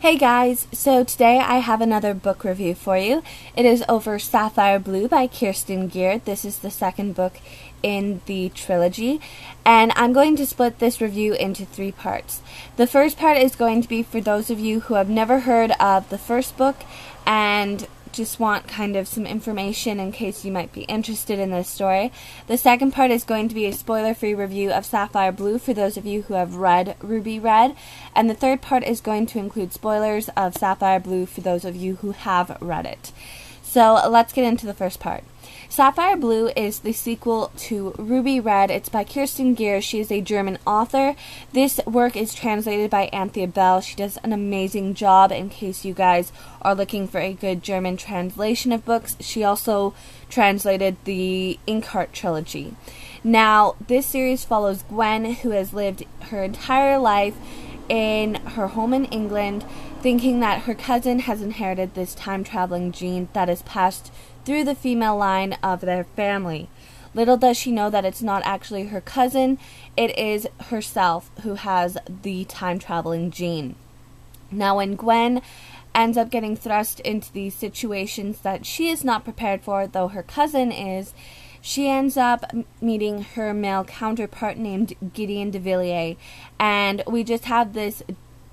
Hey guys, so today I have another book review for you. It is over Sapphire Blue by Kerstin Gier. This is the second book in the trilogy, and I'm going to split this review into three parts. The first part is going to be for those of you who have never heard of the first book and just want kind of some information in case you might be interested in this story. The second part is going to be a spoiler-free review of Sapphire Blue for those of you who have read Ruby Red, and the third part is going to include spoilers of Sapphire Blue for those of you who have read it. So let's get into the first part. Sapphire Blue is the sequel to Ruby Red. It's by Kerstin Gier. She is a German author. This work is translated by Anthea Bell. She does an amazing job in case you guys are looking for a good German translation of books. She also translated the Inkheart trilogy. Now, this series follows Gwen, who has lived her entire life in her home in England, thinking that her cousin has inherited this time-traveling gene that is passed through the female line of their family. Little does she know that it's not actually her cousin, it is herself who has the time-traveling gene. Now, when Gwen ends up getting thrust into these situations that she is not prepared for, though her cousin is, she ends up meeting her male counterpart named Gideon de Villiers, and we just have this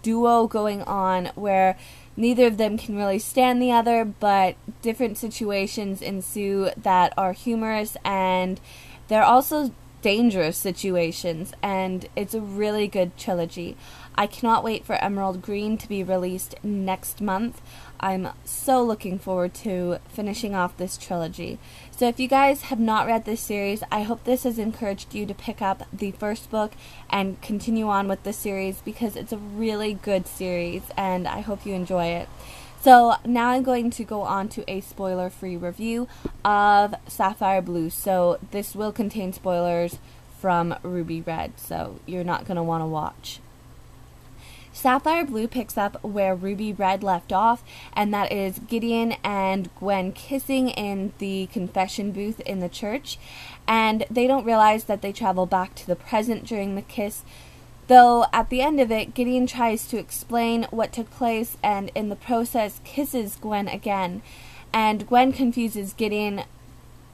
duo going on where neither of them can really stand the other, but different situations ensue that are humorous, and they're also dangerous situations, and it's a really good trilogy. I cannot wait for Emerald Green to be released next month. I'm so looking forward to finishing off this trilogy. So if you guys have not read this series, I hope this has encouraged you to pick up the first book and continue on with the series, because it's a really good series and I hope you enjoy it. So now I'm going to go on to a spoiler-free review of Sapphire Blue. So this will contain spoilers from Ruby Red, so you're not going to want to watch. Sapphire Blue picks up where Ruby Red left off, and that is Gideon and Gwen kissing in the confession booth in the church, and they don't realize that they travel back to the present during the kiss, though at the end of it, Gideon tries to explain what took place and in the process kisses Gwen again, and Gwen confuses Gideon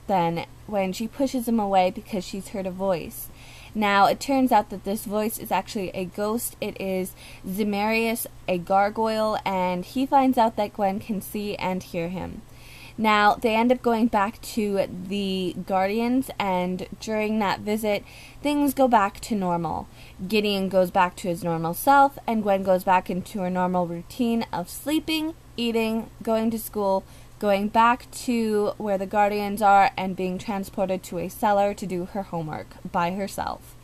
then when she pushes him away because she's heard a voice. Now, it turns out that this voice is actually a ghost. It is Zemarius, a gargoyle, and he finds out that Gwen can see and hear him. Now, they end up going back to the Guardians, and during that visit, things go back to normal. Gideon goes back to his normal self, and Gwen goes back into her normal routine of sleeping, eating, going to school, going back to where the Guardians are, and being transported to a cellar to do her homework by herself.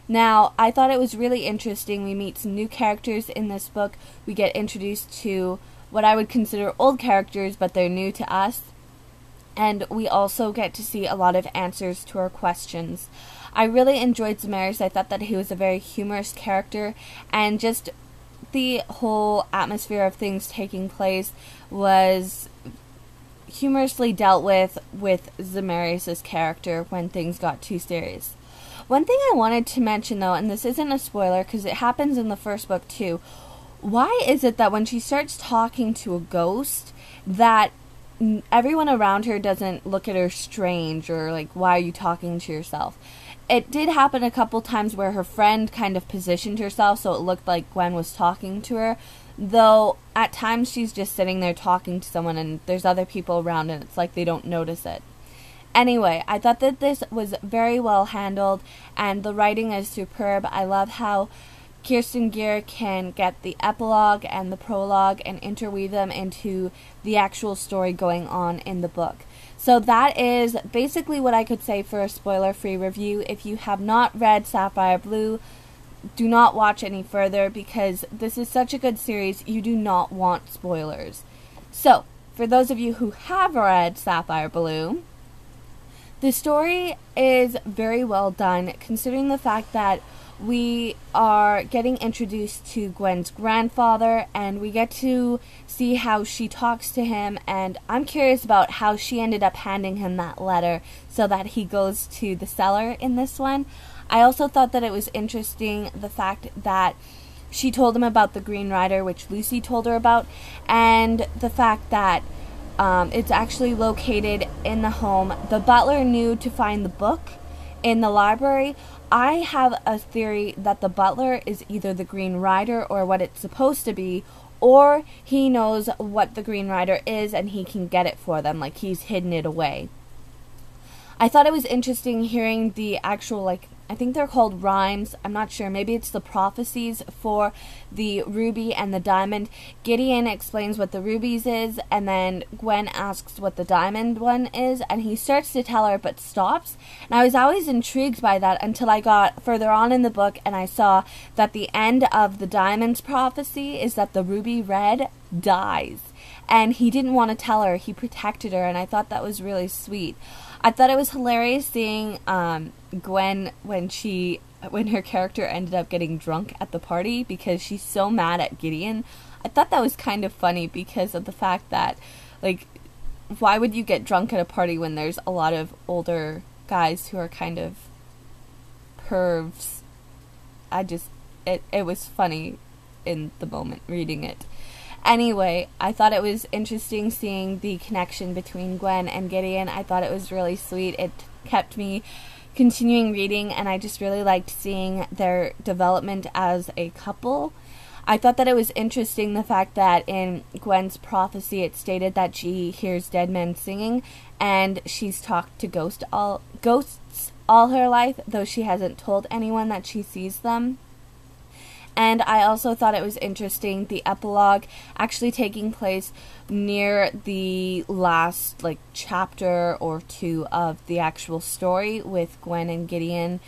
Now, I thought it was really interesting. We meet some new characters in this book. We get introduced to what I would consider old characters, but they're new to us. And we also get to see a lot of answers to our questions. I really enjoyed Zemarius. I thought that he was a very humorous character, and just the whole atmosphere of things taking place was humorously dealt with Zemarius' character when things got too serious. One thing I wanted to mention, though, and this isn't a spoiler because it happens in the first book too, why is it that when she starts talking to a ghost that everyone around her doesn't look at her strange or like, why are you talking to yourself? It did happen a couple times where her friend kind of positioned herself so it looked like Gwen was talking to her, though at times she's just sitting there talking to someone and there's other people around and it's like they don't notice it. Anyway, I thought that this was very well handled and the writing is superb. I love how Kerstin Gier can get the epilogue and the prologue and interweave them into the actual story going on in the book. So that is basically what I could say for a spoiler-free review. If you have not read Sapphire Blue, do not watch any further because this is such a good series, you do not want spoilers. So, for those of you who have read Sapphire Blue, the story is very well done considering the fact that we are getting introduced to Gwen's grandfather and we get to see how she talks to him, and I'm curious about how she ended up handing him that letter so that he goes to the cellar in this one. I also thought that it was interesting the fact that she told him about the Green Rider, which Lucy told her about, and the fact that it's actually located in the home. The butler knew to find the book in the library. I have a theory that the butler is either the Green Rider or what it's supposed to be, or he knows what the Green Rider is and he can get it for them, like he's hidden it away. I thought it was interesting hearing the actual, like, I think they're called rhymes. I'm not sure. Maybe it's the prophecies for the ruby and the diamond. Gideon explains what the rubies is, and then Gwen asks what the diamond one is, and he starts to tell her but stops. And I was always intrigued by that until I got further on in the book and I saw that the end of the diamond's prophecy is that the ruby red dies. And he didn't want to tell her. He protected her, and I thought that was really sweet. I thought it was hilarious seeing Gwen when her character ended up getting drunk at the party because she's so mad at Gideon. I thought that was kind of funny because of the fact that, like, why would you get drunk at a party when there's a lot of older guys who are kind of pervs? It was funny in the moment reading it. Anyway, I thought it was interesting seeing the connection between Gwen and Gideon. I thought it was really sweet. It kept me continuing reading, and I just really liked seeing their development as a couple. I thought that it was interesting the fact that in Gwen's prophecy it stated that she hears dead men singing, and she's talked to ghosts all her life, though she hasn't told anyone that she sees them. And I also thought it was interesting the epilogue actually taking place near the last, like, chapter or two of the actual story, with Gwen and Gideon's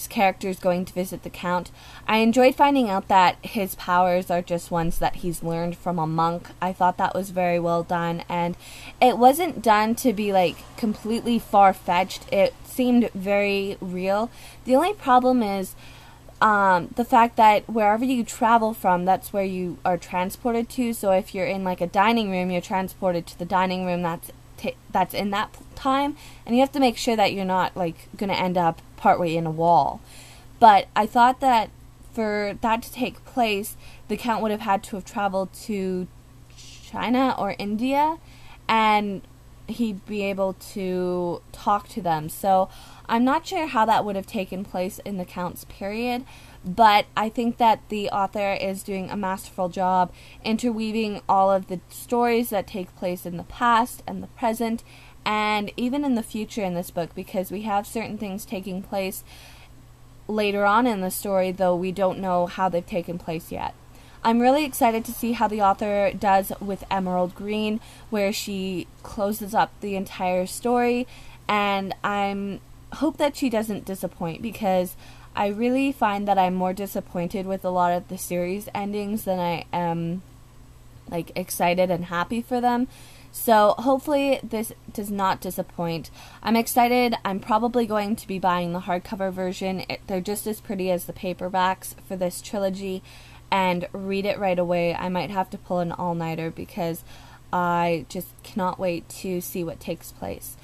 characters going to visit the Count. I enjoyed finding out that his powers are just ones that he's learned from a monk. I thought that was very well done, and it wasn't done to be, like, completely far-fetched. It seemed very real. The only problem is the fact that wherever you travel from, that's where you are transported to. So if you're in, like, a dining room, you're transported to the dining room that's in that time, and you have to make sure that you're not, like, going to end up partway in a wall. But I thought that for that to take place, the Count would have had to have traveled to China or India, and he'd be able to talk to them. So I'm not sure how that would have taken place in the Count's period, but I think that the author is doing a masterful job interweaving all of the stories that take place in the past and the present and even in the future in this book, because we have certain things taking place later on in the story, though we don't know how they've taken place yet. I'm really excited to see how the author does with Emerald Green, where she closes up the entire story, and I hope that she doesn't disappoint, because I really find that I'm more disappointed with a lot of the series endings than I am, like, excited and happy for them. So hopefully this does not disappoint. I'm excited. I'm probably going to be buying the hardcover version. They're just as pretty as the paperbacks for this trilogy, and read it right away. I might have to pull an all-nighter because I just cannot wait to see what takes place.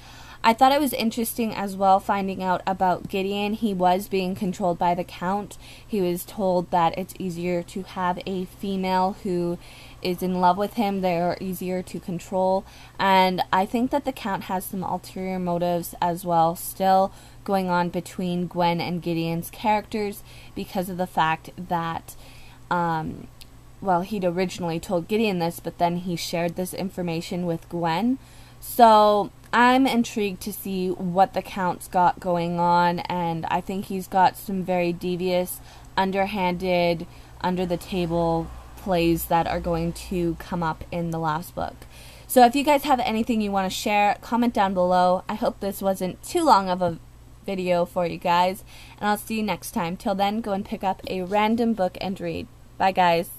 I thought it was interesting as well finding out about Gideon. He was being controlled by the Count. He was told that it's easier to have a female who is in love with him. They're easier to control. And I think that the Count has some ulterior motives as well still going on between Gwen and Gideon's characters, because of the fact that well, he'd originally told Gideon this, but then he shared this information with Gwen. So I'm intrigued to see what the Count's got going on, and I think he's got some very devious, underhanded, under-the-table plays that are going to come up in the last book. So if you guys have anything you want to share, comment down below. I hope this wasn't too long of a video for you guys, and I'll see you next time. Till then, go and pick up a random book and read. Bye, guys.